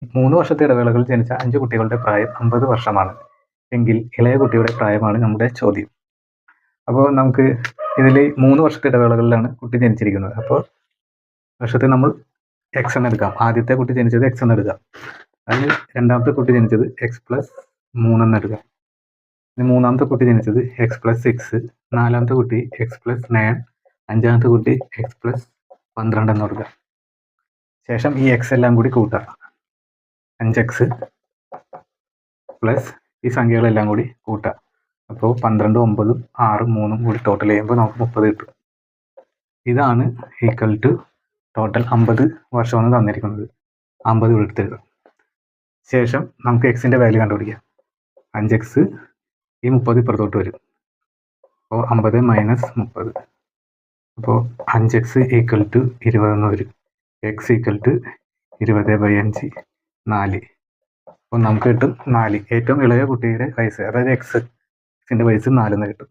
3 വർഷത്തെ ഇടവേളകളിൽ ജനിച്ച 5 കുട്ടികളുടെ പ്രായം 50 വർഷമാണ് എങ്കിൽ ഇളയ കുട്ടിയുടെ പ്രായമാണ് നമ്മുടെ ചോദ്യം. അപ്പോൾ നമുക്ക് ഇതിൽ 3 വർഷത്തെ ഇടവേളകളിലാണ് കുട്ടി ജനിച്ചിരിക്കുന്നത്. അപ്പോൾ വർഷത്തെ നമ്മൾ എക്സ് എന്ന് എടുക്കാം. ആദ്യത്തെ കുട്ടി ജനിച്ചത് എക്സ് എന്ന് എടുക്കാം. അതിന് രണ്ടാമത്തെ കുട്ടി ജനിച്ചത് x+3 എന്ന് എടുക്കാം. മൂന്നാമത്തെ കുട്ടി ജനിച്ചത് x+6, നാലാമത്തെ കുട്ടി x+9, അഞ്ചാമത്തെ കുട്ടി x+12 എന്ന് കൊടുക്കുക. ശേഷം ഈ എക്സ് എല്ലാം കൂടി കൂട്ടാം. 5x പ്ലസ് ഈ സംഖ്യകളെല്ലാം കൂടി കൂട്ടാം. അപ്പോൾ 12, 9, 6, 3 കൂടി ടോട്ടൽ ചെയ്യുമ്പോൾ നമുക്ക് 30 കിട്ടും. ഇതാണ് ഈക്വൽ ടു ടോട്ടൽ 50 വർഷമാണ് തന്നിരിക്കുന്നത്. 50 ഇവിടെ എടുത്തെഴുതാം. ശേഷം നമുക്ക് എക്സിൻ്റെ വാല്യൂ കണ്ടുപിടിക്കാം. 5x ഈ 30 ഇപ്പുറത്തോട്ട് വരും. അപ്പോൾ 50 മൈനസ് 30. അപ്പോൾ 5x ഈക്വൽ ടു 20 എന്ന് വരും. X equal to 20/5 4. അപ്പോൾ നമുക്ക് കിട്ടും 4. ഏറ്റവും ഇളയ കുട്ടിയുടെ വയസ്സ്, അതായത് എക്സിൻ്റെ വയസ്സ് 4 എന്ന് കിട്ടും.